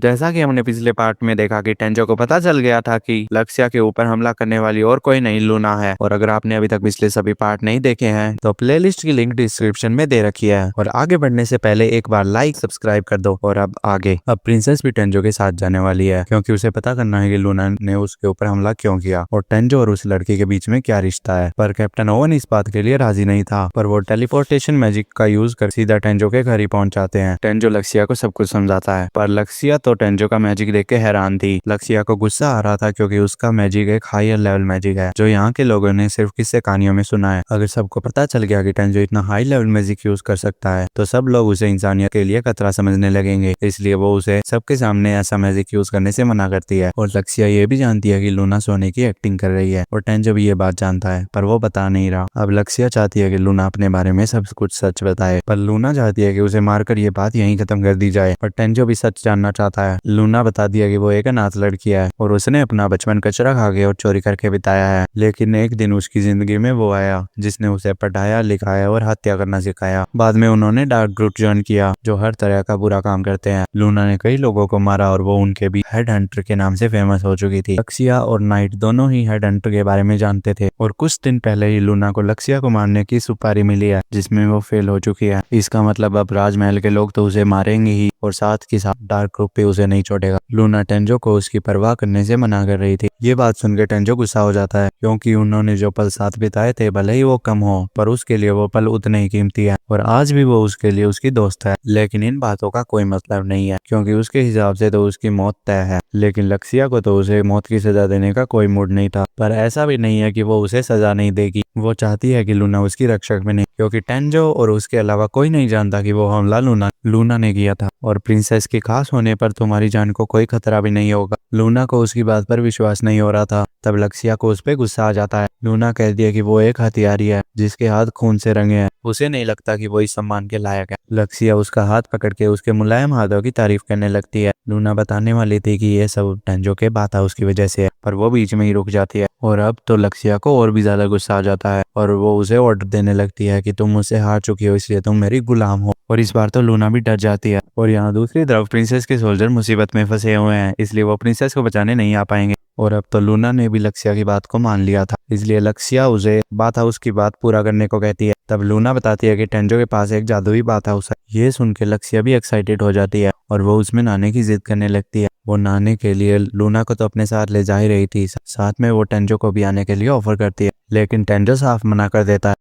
जैसा कि हमने पिछले पार्ट में देखा कि टेंजो को पता चल गया था कि लक्ष्या के ऊपर हमला करने वाली और कोई नहीं लूना है। और अगर आपने अभी तक पिछले सभी पार्ट नहीं देखे हैं तो प्लेलिस्ट की लिंक डिस्क्रिप्शन में दे रखी है। और आगे बढ़ने से पहले एक बार लाइक सब्सक्राइब कर दो। और अब प्रिंसेस भी टेंजो के साथ जाने वाली है, क्योंकि उसे पता करना है कि लूना ने उसके ऊपर हमला क्यों किया और टेंजो और उस लड़की के बीच में क्या रिश्ता है। पर कैप्टन ओवन इस बात के लिए राजी नहीं था, पर वो टेलीपोर्टेशन मैजिक का यूज कर सीधा टेंजो के घर ही पहुंच जाते हैं। टेंजो लक्ष्या को सब कुछ समझाता है, पर लक्ष्या तो टेंजो का मैजिक देख के हैरान थी। लक्ष्या को गुस्सा आ रहा था क्योंकि उसका मैजिक एक हायर लेवल मैजिक है जो यहाँ के लोगों ने सिर्फ किस्से कहानियों में सुना है। अगर सबको पता चल गया कि टेंजो इतना हाई लेवल मैजिक यूज कर सकता है तो सब लोग उसे इंसानियत के लिए खतरा समझने लगेंगे, इसलिए वो उसे सबके सामने ऐसा मैजिक यूज करने से मना करती है। और लक्ष्या ये भी जानती है कि लूना सोने की एक्टिंग कर रही है और टेंजो भी ये बात जानता है, पर वो बता नहीं रहा। अब लक्ष्या चाहती है कि लूना अपने बारे में सब कुछ सच बताए, पर लूना चाहती है कि उसे मारकर ये बात यहीं खत्म कर दी जाए। पर टेंजो भी सच जानना चाहता है। लूना बता दिया कि वो एक अनाथ लड़की है और उसने अपना बचपन कचरा खा के और चोरी करके बिताया है, लेकिन एक दिन उसकी जिंदगी में वो आया जिसने उसे पढ़ाया लिखाया और हत्या करना सिखाया। बाद में उन्होंने डार्क ग्रुप ज्वाइन किया जो हर तरह का बुरा काम करते हैं। लूना ने कई लोगों को मारा और वो उनके भी हेड हंटर के नाम से फेमस हो चुकी थी। लक्ष्या और नाइट दोनों ही हेड हंटर के बारे में जानते थे और कुछ दिन पहले ही लूना को लक्ष्या को मारने की सुपारी मिली है जिसमें वो फेल हो चुकी है। इसका मतलब अब राजमहल के लोग तो उसे मारेंगे ही और साथ के साथ डार्क ग्रुप पे उसे नहीं छोड़ेगा। लूना टेंजो को उसकी परवाह करने से मना कर रही थी। ये बात सुनकर टेंजो गुस्सा हो जाता है, क्योंकि उन्होंने जो पल साथ बिताए थे भले ही वो कम हो पर उसके लिए वो पल उतने ही कीमती है और आज भी वो उसके लिए उसकी दोस्त है। लेकिन इन बातों का कोई मतलब नहीं है, क्योंकि उसके हिसाब से तो उसकी मौत तय है। लेकिन लक्ष्या को तो उसे मौत की सजा देने का कोई मूड नहीं था, पर ऐसा भी नहीं है कि वो उसे सजा नहीं देगी। वो चाहती है कि लूना उसकी रक्षक बने, क्योंकि टेंजो और उसके अलावा कोई नहीं जानता कि वो हमला लूना ने किया था और प्रिंसेस के खास होने पर तुम्हारी जान को कोई खतरा भी नहीं होगा। लूना को उसकी बात पर विश्वास नहीं हो रहा था। तब लक्ष्या को उस पर गुस्सा आ जाता है। लूना कहती है कि वो एक हथियारी है जिसके हाथ खून से रंगे हैं, उसे नहीं लगता कि वो इस सम्मान के लायक है। लक्ष्या उसका हाथ पकड़ के उसके मुलायम हाथों की तारीफ करने लगती है। लूना बताने वाली थी कि ये सब टेंजो के बात उसकी वजह से है, पर वो बीच में ही रुक जाती है। और अब तो लक्ष्या को और भी ज्यादा गुस्सा आ जाता है और वो उसे ऑर्डर देने लगती है कि तुम मुझसे हार चुकी हो इसलिए तुम मेरी गुलाम हो। और इस बार तो लूना भी डर जाती है। और यहाँ दूसरी तरफ प्रिंसेस के सोल्जर मुसीबत में फंसे हुए हैं, इसलिए वो प्रिंसेस को बचाने नहीं आ पाएंगे। और अब तो लूना ने भी लक्ष्या की बात को मान लिया था, इसलिए लक्ष्या उसे बात हाउस की बात पूरा करने को कहती है। तब लूना बताती है कि टेंजो के पास एक जादुई बात हाउस है। ये सुन के लक्ष्या भी एक्साइटेड हो जाती है और वो उसमें नहाने की जिद करने लगती है। वो नहाने के लिए लूना को तो अपने साथ ले जा ही रही थी, साथ में वो टेंजो को भी आने के लिए ऑफर करती है, लेकिन टेंजो साफ मना कर देता है।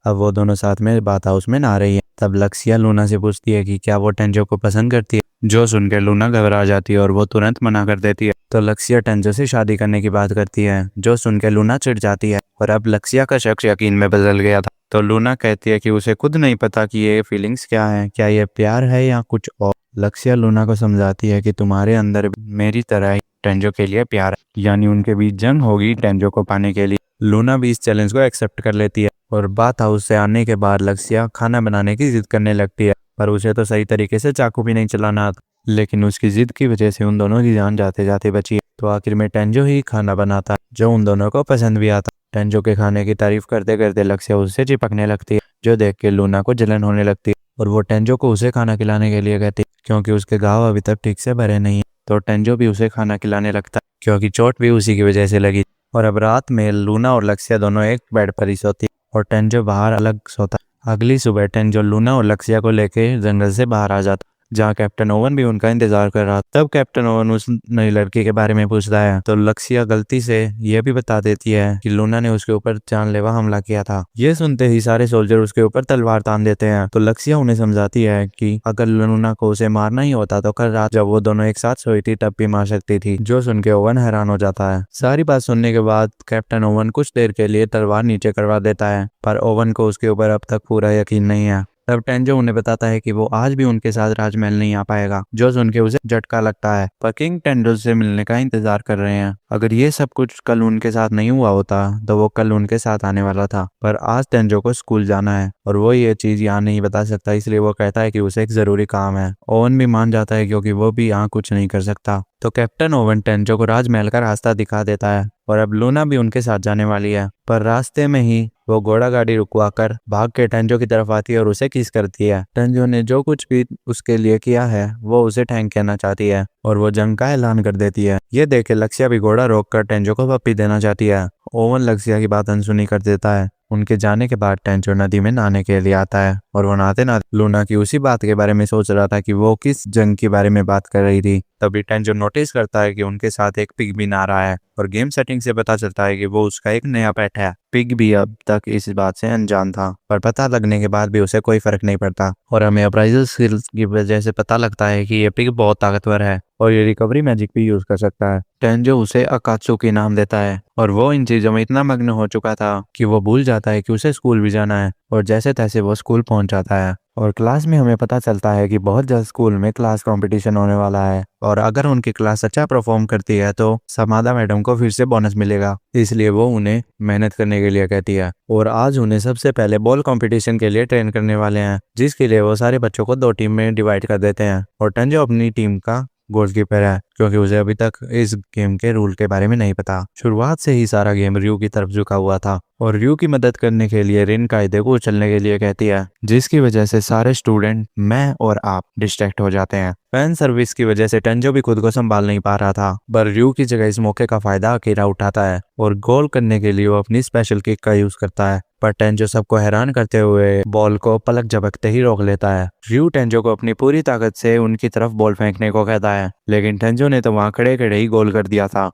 अब वो दोनों साथ में बात हाउस में नहा रही है। तब लक्ष्या लूना से पूछती है कि क्या वो टेंजो को पसंद करती है, जो सुनकर लूना घबरा जाती है और वो तुरंत मना कर देती है। तो लक्ष्या टेंजो से शादी करने की बात करती है, जो सुनकर लूना चिढ़ जाती है। और अब लक्ष्या का शक यकीन में बदल गया था। तो लूना कहती है कि उसे खुद नहीं पता कि ये फीलिंग्स क्या है, क्या ये प्यार है या कुछ और। लक्ष्या लूना को समझाती है कि तुम्हारे अंदर मेरी तरह ही टेंजो के लिए प्यार है, यानी उनके बीच जंग होगी टेंजो को पाने के लिए। लूना भी इस चैलेंज को एक्सेप्ट कर लेती है और बात हाउस से आने के बाद लक्ष्या खाना बनाने की जिद करने लगती है, पर उसे तो सही तरीके से चाकू भी नहीं चलाना आता। लेकिन उसकी जिद की वजह से उन दोनों की जान जाते जाते बची। तो आखिर में टेंजो ही खाना बनाता जो उन दोनों को पसंद भी आता। टेंजो के खाने की तारीफ करते करते लक्ष्या उससे चिपकने लगती है, जो देख के लूना को जलन होने लगती है और वो टेंजो को उसे खाना खिलाने के लिए कहती है, क्योंकि उसके घाव अभी तक ठीक से भरे नहीं है। तो टेंजो भी उसे खाना खिलाने लगता है, क्योंकि चोट भी उसी की वजह से लगी। और अब रात में लूना और लक्ष्या दोनों एक बेड पर ही सोती और टेंजो बाहर अलग सोता। अगली सुबह टेंजो लूना और लक्ष्या को लेके जंगल से बाहर आ जाता, जहाँ कैप्टन ओवन भी उनका इंतजार कर रहा। तब कैप्टन ओवन उस नई लड़की के बारे में पूछता है, तो लक्ष्या गलती से यह भी बता देती है कि लूना ने उसके ऊपर जानलेवा हमला किया था। ये सुनते ही सारे सोल्जर उसके ऊपर तलवार तान देते हैं। तो लक्ष्या उन्हें समझाती है कि अगर लूना को उसे मारना ही होता तो कल रात जब वो दोनों एक साथ सोई थी तब भी मार सकती थी, जो सुन के ओवन हैरान हो जाता है। सारी बात सुनने के बाद कैप्टन ओवन कुछ देर के लिए तलवार नीचे करवा देता है, पर ओवन को उसके ऊपर अब तक पूरा यकीन नहीं है। तब टेंजो उन्हें बताता है कि वो आज भी उनके साथ राजमहल नहीं आ पाएगा, जो सुन के उसे झटका लगता है। पर किंग टेंजो से मिलने का इंतजार कर रहे हैं। अगर ये सब कुछ कल उनके साथ नहीं हुआ होता तो वो कल उनके साथ आने वाला था, पर आज टेंजो को स्कूल जाना है और वो ये चीज यहाँ नहीं बता सकता, इसलिए वो कहता है कि उसे एक जरूरी काम है। ओवन भी मान जाता है क्योंकि वो भी यहाँ कुछ नहीं कर सकता। तो कैप्टन ओवन टेंजो को राजमहल का रास्ता दिखा देता है और अब लूना भी उनके साथ जाने वाली है। पर रास्ते में ही वो घोड़ा गाड़ी रुकवा कर भाग के टेंजो की तरफ आती है और उसे किस करती है। टेंजो ने जो कुछ भी उसके लिए किया है वो उसे थैंक कहना चाहती है और वो जंग का ऐलान कर देती है। ये देख के लक्ष्या भी घोड़ा रोक कर टेंजो को पप्पी देना चाहती है। ओवन लक्ष्या की बात अनसुनी कर देता है। उनके जाने के बाद टेंजो नदी में नहाने के लिए आता है और वो नहाते नहाते लूना की उसी बात के बारे में सोच रहा था कि वो किस जंग के बारे में बात कर रही थी। तभी टेंजो नोटिस करता है कि उनके साथ एक पिग भी नहा रहा है और गेम सेटिंग से पता चलता है कि वो उसका एक नया पेट है। पिग भी अब तक इस बात से अनजान था, पर पता लगने के बाद भी उसे कोई फर्क नहीं पड़ता और हमें अप्राइजल स्किल्स की वजह से पता लगता है कि ये पिग बहुत ताकतवर है और ये रिकवरी मैजिक भी यूज कर सकता है। टेंजो उसे अकात्सुकी नाम देता है और वो इन चीजों में इतना मग्न हो चुका था कि वो भूल जाता है कि उसे स्कूल भी जाना है और जैसे तैसे वो स्कूल पहुंच जाता है। और क्लास में हमें पता चलता है कि बहुत जल्द स्कूल में क्लास कंपटीशन होने वाला है और अगर उनकी क्लास अच्छा परफॉर्म करती है तो समादा मैडम को फिर से बोनस मिलेगा। इसलिए वो उन्हें मेहनत करने के लिए कहती है और आज उन्हें सबसे पहले बॉल कंपटीशन के लिए ट्रेन करने वाले हैं, जिसके लिए वो सारे बच्चों को 2 टीम में डिवाइड कर देते हैं। और टेंजो अपनी टीम का गोलकीपर है क्योंकि उसे अभी तक इस गेम के रूल के बारे में नहीं पता। शुरुआत से ही सारा गेम रयू की तरफ झुका हुआ था और रयू की मदद करने के लिए रिन कायदे को उछलने के लिए कहती है, जिसकी वजह से सारे स्टूडेंट मैं और आप डिस्ट्रैक्ट हो जाते हैं। फैन सर्विस की वजह से टेंजो भी खुद को संभाल नहीं पा रहा था, पर रयू की जगह इस मौके का फायदा अकेला उठाता है और गोल करने के लिए वो अपनी स्पेशल किक का यूज करता है। पर टेंजो सबको हैरान करते हुए बॉल को पलक झपकते ही रोक लेता है। रयू टेंजो को अपनी पूरी ताकत से उनकी तरफ बॉल फेंकने को कहता है, लेकिन टेंजो ने तो वहां खड़े खड़े ही गोल कर दिया था।